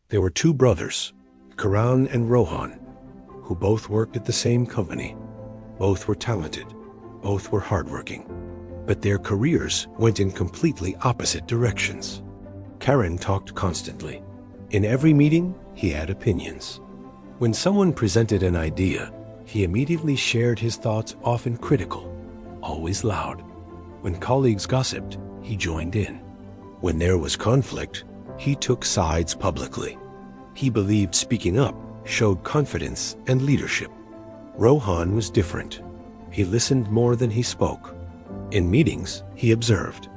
There were two brothers, Karan and Rohan, who both worked at the same company. Both were talented, both were hardworking, but their careers went in completely opposite directions. Karan talked constantly. In every meeting, he had opinions. When someone presented an idea, he immediately shared his thoughts, often critical, always loud. When colleagues gossiped, he joined in. When there was conflict, he took sides publicly. He believed speaking up showed confidence and leadership. Rohan was different. He listened more than he spoke. In meetings, he observed.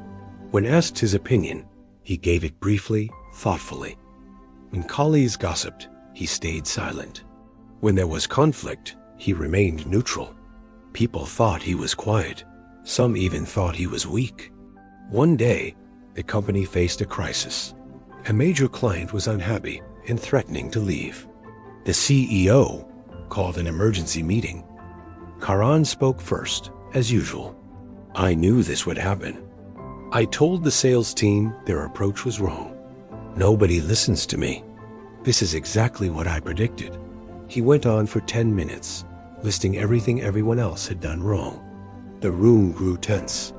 When asked his opinion, he gave it briefly, thoughtfully. When colleagues gossiped, he stayed silent. When there was conflict, he remained neutral. People thought he was quiet. Some even thought he was weak. One day, the company faced a crisis. A major client was unhappy and threatening to leave. The CEO called an emergency meeting. Karan spoke first, as usual. I knew this would happen. I told the sales team their approach was wrong. Nobody listens to me. This is exactly what I predicted. He went on for 10 minutes, listing everything everyone else had done wrong. The room grew tense.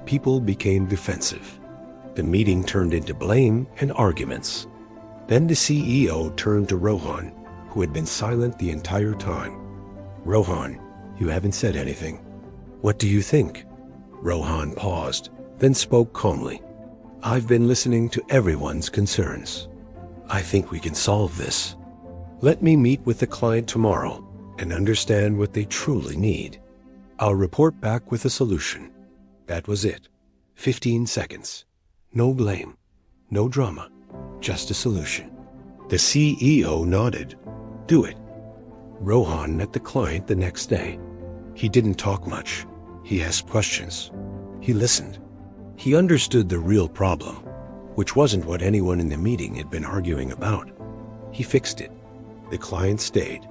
People became defensive. The meeting turned into blame and arguments. Then the CEO turned to Rohan, who had been silent the entire time. Rohan, you haven't said anything. What do you think? Rohan paused, then spoke calmly. I've been listening to everyone's concerns. I think we can solve this. Let me meet with the client tomorrow and understand what they truly need. I'll report back with a solution. That was it. 15 seconds. No blame, no drama, just a solution. The CEO nodded. Do it. Rohan met the client the next day. He didn't talk much. He asked questions. He listened. He understood the real problem, which wasn't what anyone in the meeting had been arguing about. He fixed it. The client stayed.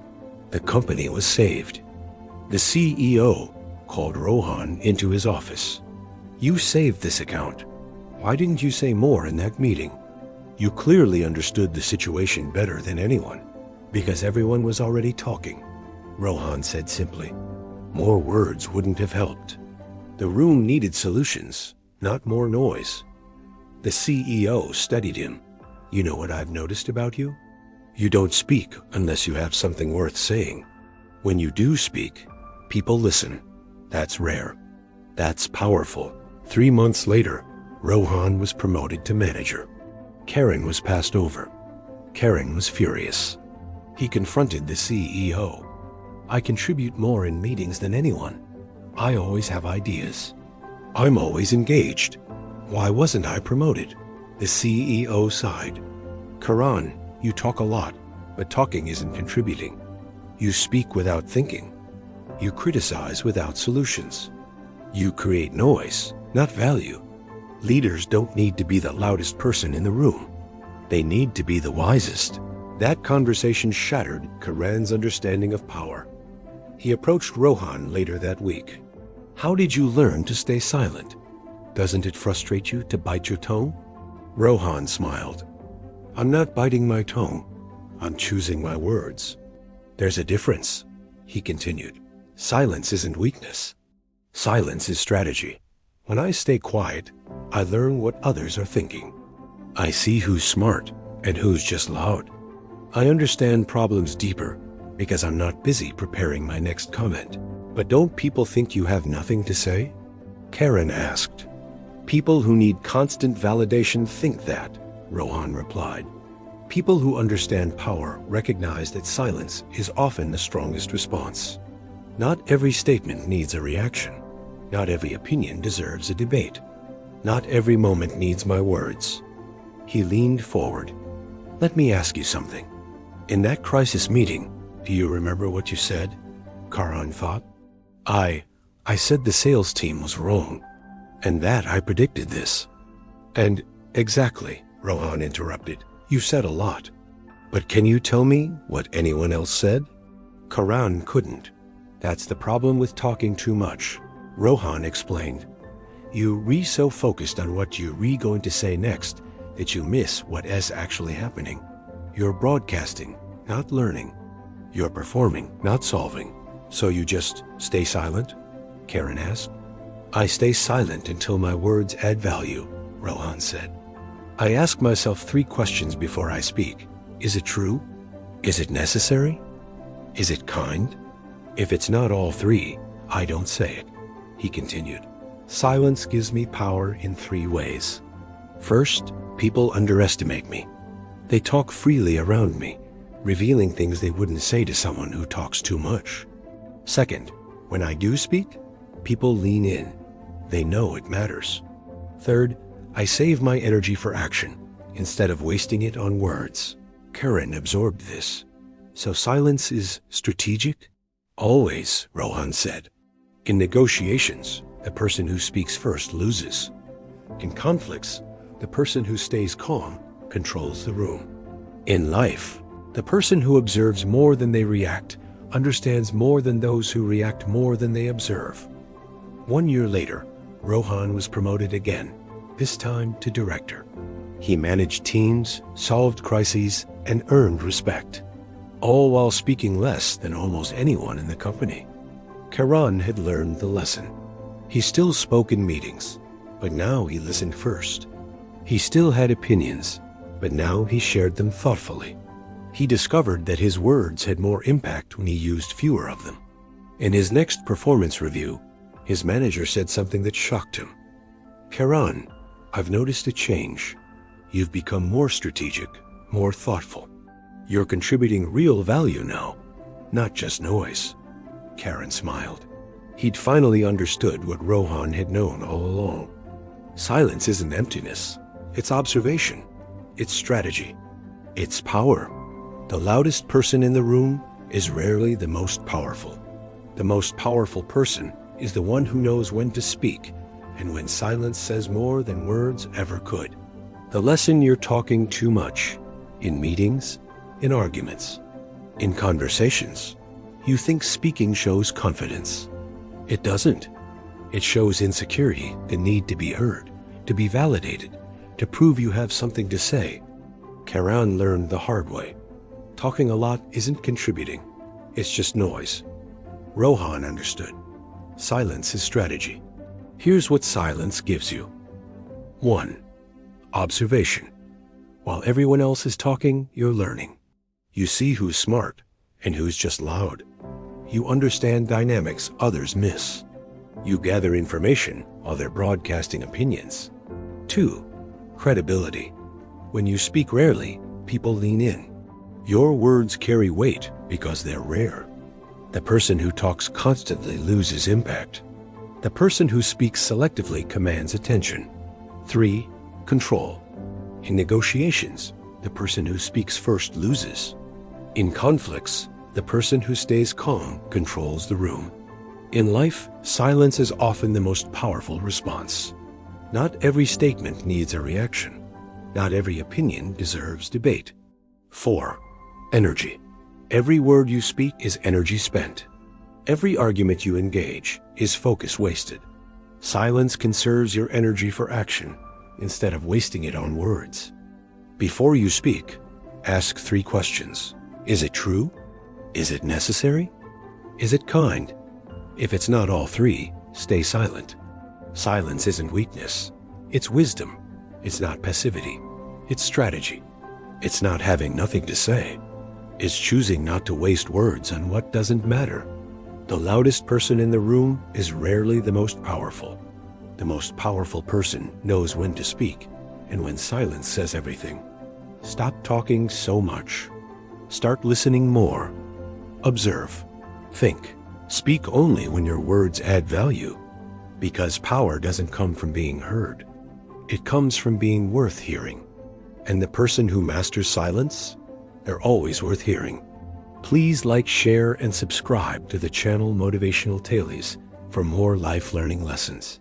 The company was saved. The CEO called Rohan into his office. You saved this account. Why didn't you say more in that meeting? You clearly understood the situation better than anyone, because everyone was already talking, Rohan said simply. More words wouldn't have helped. The room needed solutions, not more noise. The CEO studied him. You know what I've noticed about you? You don't speak unless you have something worth saying. When you do speak, people listen. That's rare. That's powerful. 3 months later, Rohan was promoted to manager. Karan was passed over. Karan was furious. He confronted the CEO. I contribute more in meetings than anyone. I always have ideas. I'm always engaged. Why wasn't I promoted? The CEO sighed. Karan, you talk a lot, but talking isn't contributing. You speak without thinking. You criticize without solutions. You create noise, not value. Leaders don't need to be the loudest person in the room. They need to be the wisest. That conversation shattered Karan's understanding of power. He approached Rohan later that week. How did you learn to stay silent? Doesn't it frustrate you to bite your tongue? Rohan smiled. I'm not biting my tongue. I'm choosing my words. There's a difference, he continued. Silence isn't weakness. Silence is strategy. When I stay quiet, I learn what others are thinking. I see who's smart and who's just loud. I understand problems deeper because I'm not busy preparing my next comment. But don't people think you have nothing to say? Karan asked. People who need constant validation think that, Rohan replied. People who understand power recognize that silence is often the strongest response. Not every statement needs a reaction. Not every opinion deserves a debate. Not every moment needs my words. He leaned forward. Let me ask you something. In that crisis meeting, do you remember what you said? Karan thought. I said the sales team was wrong, and that I predicted this. And exactly, Rohan interrupted. You said a lot. But can you tell me what anyone else said? Karan couldn't. That's the problem with talking too much. Rohan explained. You so focused on what you're going to say next that you miss what is actually happening. You're broadcasting, not learning. You're performing, not solving. So you just stay silent? Karen asked. I stay silent until my words add value, Rohan said. I ask myself 3 questions before I speak. Is it true? Is it necessary? Is it kind? If it's not all 3, I don't say it, he continued. Silence gives me power in 3 ways. First, people underestimate me. They talk freely around me, revealing things they wouldn't say to someone who talks too much. Second, when I do speak, people lean in. They know it matters. Third, I save my energy for action instead of wasting it on words. Karen absorbed this. So silence is strategic? Always, Rohan said. In negotiations, the person who speaks first loses. In conflicts, the person who stays calm controls the room. In life, the person who observes more than they react understands more than those who react more than they observe. 1 year later, Rohan was promoted again, this time to director. He managed teams, solved crises, and earned respect, all while speaking less than almost anyone in the company. Karan had learned the lesson. He still spoke in meetings, but now he listened first. He still had opinions, but now he shared them thoughtfully. He discovered that his words had more impact when he used fewer of them. In his next performance review, his manager said something that shocked him. Karan, I've noticed a change. You've become more strategic, more thoughtful. You're contributing real value now, not just noise. Karan smiled. He'd finally understood what Rohan had known all along. Silence isn't emptiness. It's observation. It's strategy. It's power. The loudest person in the room is rarely the most powerful. The most powerful person is the one who knows when to speak and when silence says more than words ever could. The lesson: you're talking too much. In meetings, in arguments, in conversations, you think speaking shows confidence. It doesn't. It shows insecurity, the need to be heard, to be validated, to prove you have something to say. Karan learned the hard way. Talking a lot isn't contributing. It's just noise. Rohan understood. Silence is strategy. Here's what silence gives you. 1. Observation. While everyone else is talking, you're learning. You see who's smart and who's just loud. You understand dynamics others miss. You gather information while they're broadcasting opinions. 2. Credibility. When you speak rarely, people lean in. Your words carry weight because they're rare. The person who talks constantly loses impact. The person who speaks selectively commands attention. 3. Control. In negotiations, the person who speaks first loses. In conflicts, the person who stays calm controls the room. In life, silence is often the most powerful response. Not every statement needs a reaction. Not every opinion deserves debate. 4. Energy. Every word you speak is energy spent. Every argument you engage is focus wasted. Silence conserves your energy for action instead of wasting it on words. Before you speak, ask 3 questions. Is it true? Is it necessary? Is it kind? If it's not all 3, stay silent. Silence isn't weakness. It's wisdom. It's not passivity. It's strategy. It's not having nothing to say. It's choosing not to waste words on what doesn't matter. The loudest person in the room is rarely the most powerful. The most powerful person knows when to speak and when silence says everything. Stop talking so much. Start listening more. Observe. Think. Speak only when your words add value. Because power doesn't come from being heard. It comes from being worth hearing. And the person who masters silence, they're always worth hearing. Please like, share, and subscribe to the channel Motivational Tailies for more life learning lessons.